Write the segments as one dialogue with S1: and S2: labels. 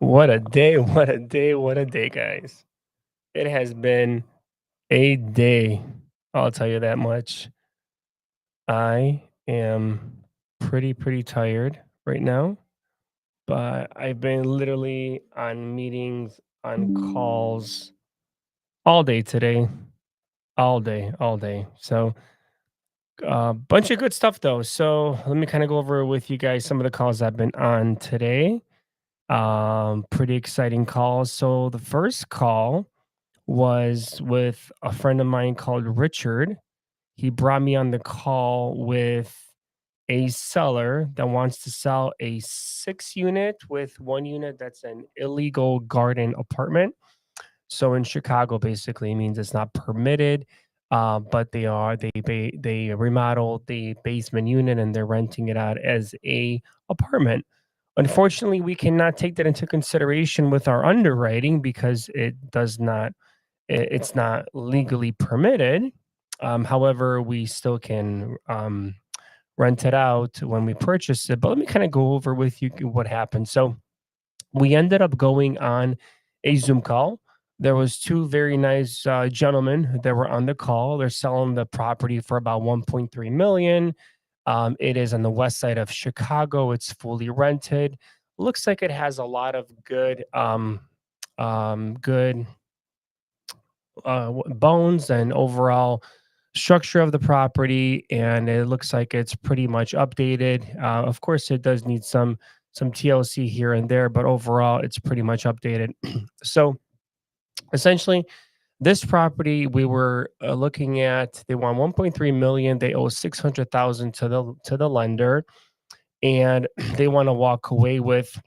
S1: What a day, what a day, what a day, guys. It has been a day. I'll tell you that much. I am pretty tired right now, but I've been literally on meetings, on calls all day today, all day. So, bunch of good stuff though. So, let me kind of go over with you guys some of the calls I've been on today. Pretty exciting calls. So, the first call was with a friend of mine called Richard. He brought me on the call with a seller that wants to sell a 6 unit with 1 unit that's an illegal garden apartment. So in Chicago, basically, it means it's not permitted, but they remodeled the basement unit and they're renting it out as a apartment. Unfortunately, we cannot take that into consideration with our underwriting because it's not legally permitted. However, we still can rent it out when we purchase it. But let me kind of go over with you what happened. So we ended up going on a Zoom call. There was two very nice gentlemen that were on the call. They're selling the property for about 1.3 million. It is on the west side of Chicago. It's fully rented. Looks like it has a lot of good bones and overall structure of the property, and it looks like it's pretty much updated. Of course, it does need some TLC here and there, but overall, it's pretty much updated. So essentially, this property we were looking at, they want 1.3 million. They owe 600,000 to the lender, and they want to walk away with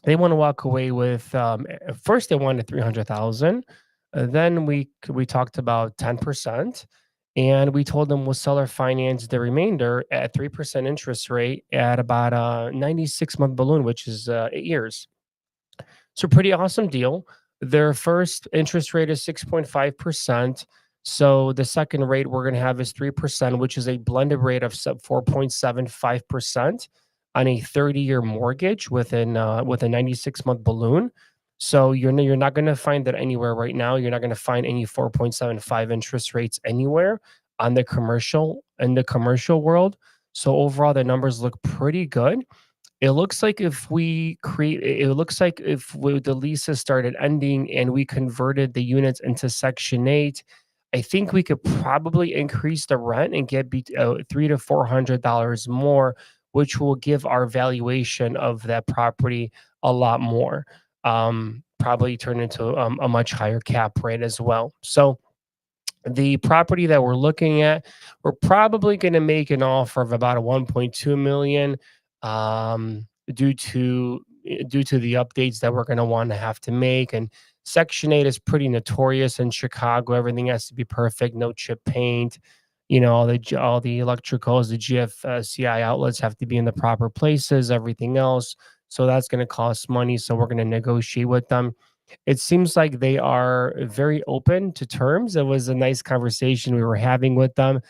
S1: first they wanted 300,000. Then we talked about 10%, and we told them we'll seller finance the remainder at 3% interest rate at about a 96-month balloon, which is 8 years. So pretty awesome deal. Their first interest rate is 6.5%. So the second rate we're going to have is 3%, which is a blended rate of 4.75% on a 30-year mortgage with a 96-month balloon. So you're not going to find that anywhere right now. You're not going to find any 4.75 interest rates anywhere on the commercial world. So overall, the numbers look pretty good. It looks like if the leases started ending and we converted the units into Section 8, I think we could probably increase the rent and get three to $400 more, which will give our valuation of that property a lot more. Probably turn into a much higher cap rate as well. So the property that we're looking at, we're probably going to make an offer of about a 1.2 million, due to the updates that we're going to want to have to make. And Section 8 is pretty notorious in Chicago. Everything has to be perfect, no chip paint. All the electricals, the GFCI outlets have to be in the proper places, everything else. So that's going to cost money. So we're going to negotiate with them. It seems like they are very open to terms. It was a nice conversation we were having with them.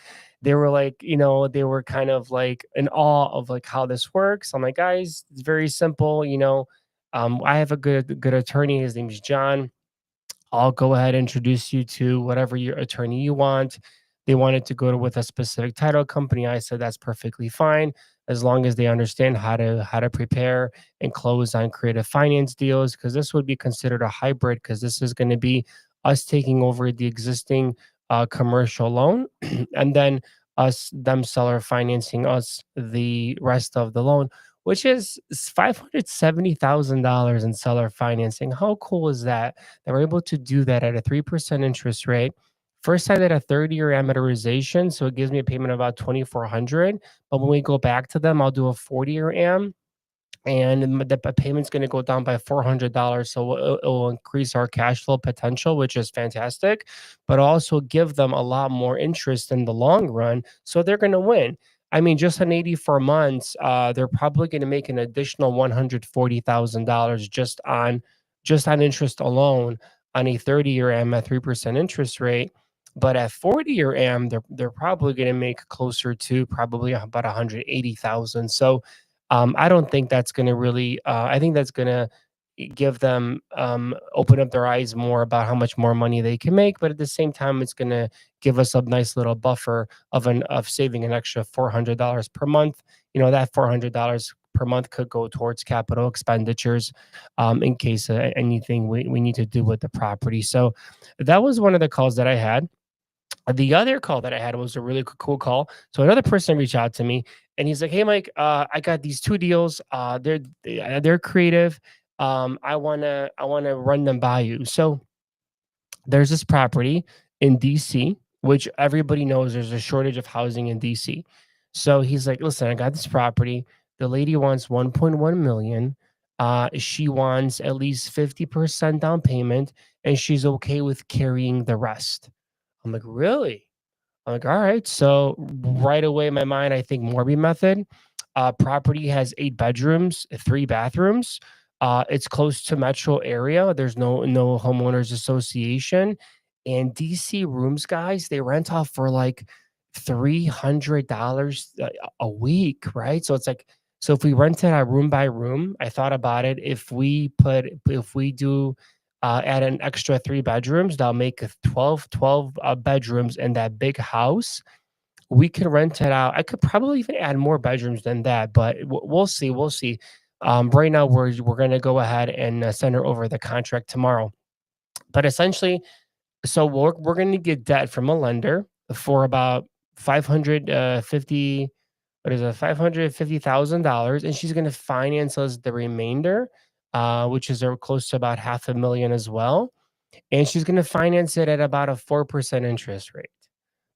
S1: They were like, they were kind of like in awe of like how this works. I'm like, guys, it's very simple. I have a good attorney. His name is John. I'll go ahead and introduce you to whatever your attorney you want. They wanted to with a specific title company. I said that's perfectly fine as long as they understand how to prepare and close on creative finance deals, because this would be considered a hybrid, because this is going to be us taking over the existing commercial loan and then them seller financing us the rest of the loan, which is $570,000 in seller financing. How cool is that? That we're able to do that at a 3% interest rate. First, I did a 30-year amortization, so it gives me a payment of about 2,400. But when we go back to them, I'll do a 40-year am, and the payment's going to go down by $400. So it will increase our cash flow potential, which is fantastic, but also give them a lot more interest in the long run. So they're going to win. I mean, just on 84 months, they're probably going to make an additional $140,000 just on interest alone on a 30-year am at 3% interest rate. But at 40-year am, they're probably going to make closer to probably about 180,000. So I don't think that's going to really. I think that's going to give them open up their eyes more about how much more money they can make, but at the same time it's going to give us a nice little buffer of saving an extra $400 per month. That $400 per month could go towards capital expenditures, in case anything we need to do with the property. So that was one of the calls that I had. The other call that I had was a really cool call. So another person reached out to me and he's like, "Hey, Mike, I got these two deals. They're creative. I wanna run them by you." So there's this property in DC, which everybody knows there's a shortage of housing in DC. So he's like, "Listen, I got this property. The lady wants 1.1 million. She wants at least 50% down payment, and she's okay with carrying the rest." I'm like, "Really?" I'm like, all right. So right away in my mind, I think Morby method. Property has 8 bedrooms, 3 bathrooms. It's close to metro area. There's no homeowners association. And DC rooms, guys, they rent off for like $300 a week, right? So it's like, so if we rented a room by room, I thought about it. If we do add an extra 3 bedrooms, that'll make 12 bedrooms in that big house. We can rent it out. I could probably even add more bedrooms than that, but we'll see. We'll see. Right now, we're gonna go ahead and send her over the contract tomorrow. But essentially, so we're gonna get debt from a lender for about 550. What is it? $550,000, and she's gonna finance us the remainder, which is close to about half a million as well, and she's going to finance it at about a 4% interest rate.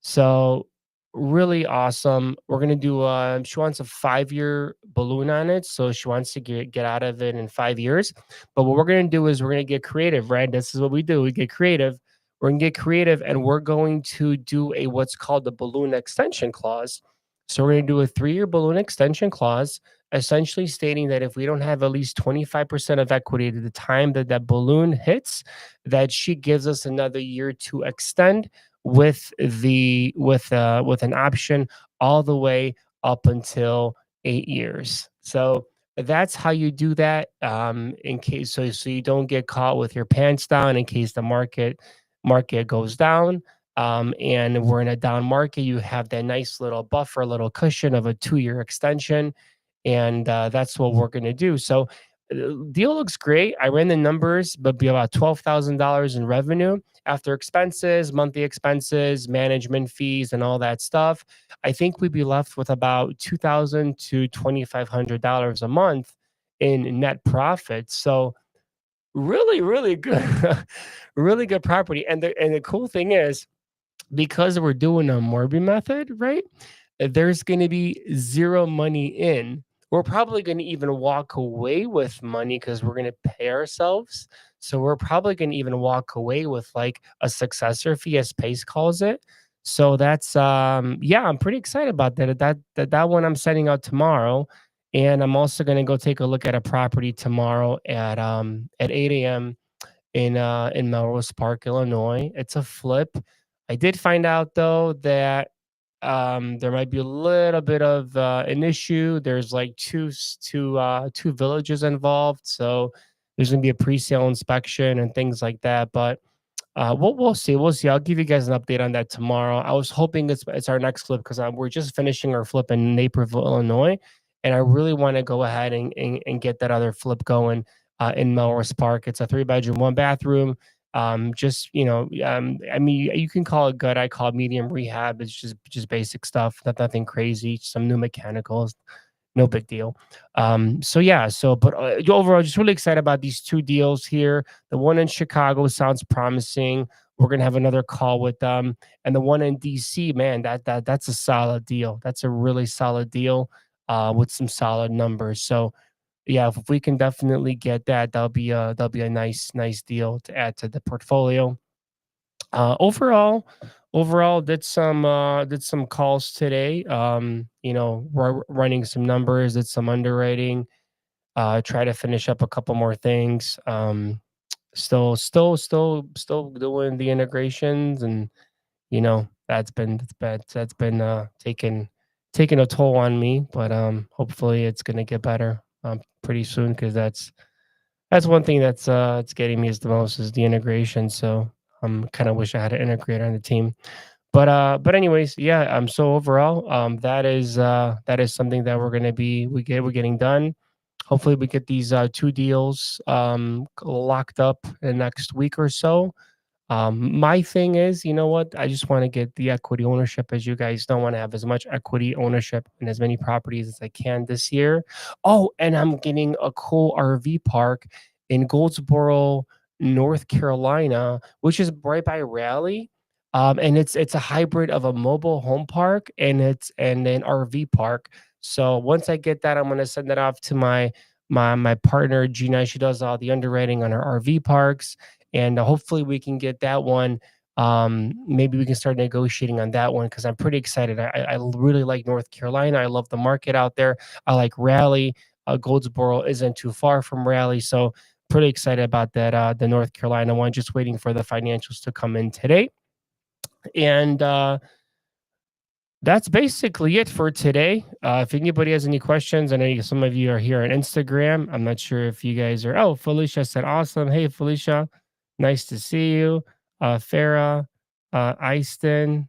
S1: So really awesome. We're going to do she wants a 5-year balloon on it, so she wants to get out of it in 5 years. But what we're going to do is we're going to get creative, right? This is what we do. We get creative. We're going to get creative and we're going to do a what's called the balloon extension clause. So we're going to do a 3-year balloon extension clause, essentially stating that if we don't have at least 25% of equity at the time that that balloon hits, that she gives us another year to extend with an option all the way up until 8 years. So that's how you do that. In case so you don't get caught with your pants down in case the market goes down. And we're in a down market, you have that nice little buffer, little cushion of a 2-year extension, and that's what we're going to do. So deal looks great. I ran the numbers, but be about $12,000 in revenue after expenses, monthly expenses, management fees, and all that stuff. I think we'd be left with about $2,000 to $2,500 a month in net profit. So really, really good, really good property. And the cool thing is, because we're doing a Morby method, right? There's going to be zero money in. We're probably going to even walk away with money because we're going to pay ourselves. So we're probably going to even walk away with like a successor fee, as Pace calls it. So that's yeah, I'm pretty excited about that one I'm sending out tomorrow. And I'm also going to go take a look at a property tomorrow at 8 a.m in Melrose Park, Illinois. It's a flip. I did find out though that there might be a little bit of an issue. There's like two villages involved, so there's gonna be a pre-sale inspection and things like that. But we'll see. We'll see. I'll give you guys an update on that tomorrow. I was hoping it's our next flip because we're just finishing our flip in Naperville, Illinois, and I really want to go ahead and get that other flip going in Melrose Park. It's a 3 bedroom, 1 bathroom. Just I mean, you can call it good. I call it medium rehab. It's just basic stuff, nothing crazy. Some new mechanicals, no big deal. So yeah, but overall, just really excited about these two deals here. The one in Chicago sounds promising. We're gonna have another call with them, and the one in DC, man, that's a solid deal. That's a really solid deal with some solid numbers. So yeah, if we can definitely get that, that'll be a nice deal to add to the portfolio. Overall did some calls today. Running some numbers, did some underwriting, try to finish up a couple more things. Still doing the integrations, and that's been taking a toll on me, but hopefully it's gonna get better pretty soon because That's one thing that's it's getting me is the most is the integration. So kind of wish I had an integrator on the team. But anyways, yeah. So overall, that is something that we're getting done. Hopefully, we get these two deals locked up in the next week or so. My thing is, you know what? I just want to get the equity ownership. As you guys don't want to have as much equity ownership in as many properties as I can this year. Oh, and I'm getting a cool RV park in Goldsboro, North Carolina, which is right by Raleigh. And it's a hybrid of a mobile home park and an RV park. So once I get that, I'm gonna send that off to my partner Gina. She does all the underwriting on our RV parks, and hopefully we can get that one. Maybe we can start negotiating on that one because I'm pretty excited. I really like North Carolina. I love the market out there. I like Raleigh. Goldsboro isn't too far from Raleigh, so pretty excited about that. The North Carolina one. Just waiting for the financials to come in today, and that's basically it for today. If anybody has any questions, I know some of you are here on Instagram. I'm not sure if you guys are. Oh, Felicia said, awesome. Hey, Felicia. Nice to see you. Farah, Eiston,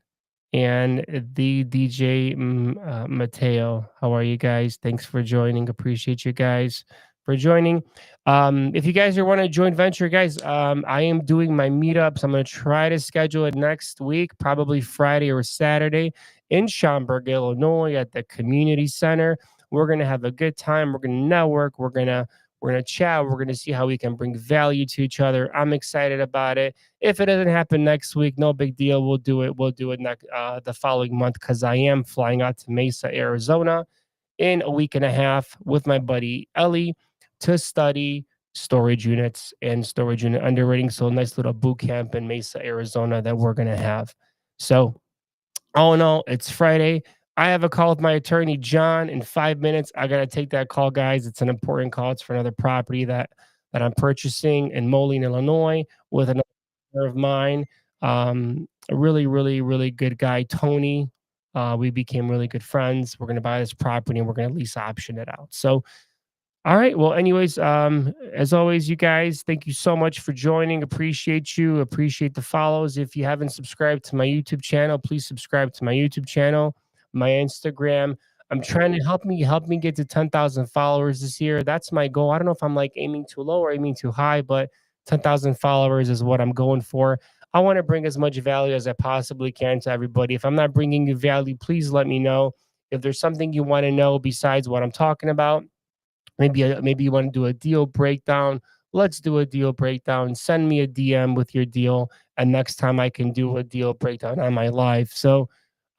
S1: and the DJ Mateo. How are you guys? Thanks for joining. Appreciate you guys for joining. If you guys are want to join venture, guys, I am doing my meetups. I'm going to try to schedule it next week, probably Friday or Saturday in Schaumburg, Illinois, at the community center. We're going to have a good time. We're going to network. We're gonna chat. We're gonna see how we can bring value to each other. I'm excited about it. If it doesn't happen next week, no big deal. We'll do it. We'll do it next the following month because I am flying out to Mesa, Arizona, in a week and a half with my buddy Ellie to study storage units and storage unit underwriting. So a nice little boot camp in Mesa, Arizona that we're gonna have. So all in all, it's Friday. I have a call with my attorney, John, in 5 minutes. I got to take that call, guys. It's an important call. It's for another property that I'm purchasing in Moline, Illinois, with another partner of mine. A really, really, really good guy, Tony. We became really good friends. We're going to buy this property and we're going to lease option it out. So all right. Well, anyways, as always, you guys, thank you so much for joining. Appreciate you. Appreciate the follows. If you haven't subscribed to my YouTube channel, please subscribe to my YouTube channel, my Instagram. I'm trying to help me get to 10,000 followers this year. That's my goal. I don't know if I'm like aiming too low or aiming too high, but 10,000 followers is what I'm going for. I want to bring as much value as I possibly can to everybody. If I'm not bringing you value, please let me know. If there's something you want to know besides what I'm talking about, maybe you want to do a deal breakdown. Let's do a deal breakdown. Send me a DM with your deal, and next time I can do a deal breakdown on my live. So,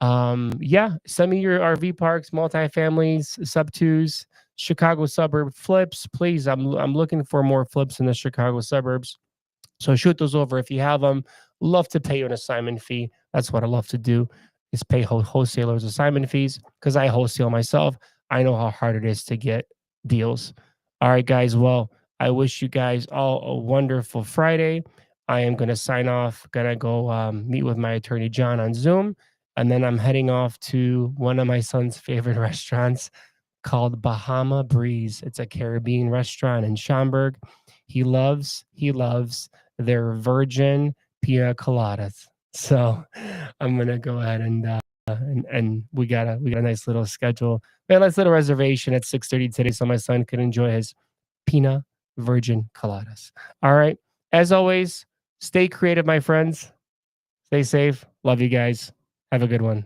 S1: yeah, send me your RV parks, multifamilies, sub twos, Chicago suburb flips, please. I'm looking for more flips in the Chicago suburbs. So shoot those over if you have them. Love to pay you an assignment fee. That's what I love to do is pay wholesalers assignment fees because I wholesale myself. I know how hard it is to get deals. All right, guys. Well, I wish you guys all a wonderful Friday. I am going to sign off. Gonna go meet with my attorney John on Zoom, and then I'm heading off to one of my son's favorite restaurants called Bahama Breeze. It's a Caribbean restaurant in Schaumburg. He loves their virgin pina coladas. So I'm gonna go ahead and we got a nice little schedule. We got a nice little reservation at 6:30 today, so my son could enjoy his pina virgin coladas. All right. As always, stay creative, my friends. Stay safe. Love you guys. Have a good one.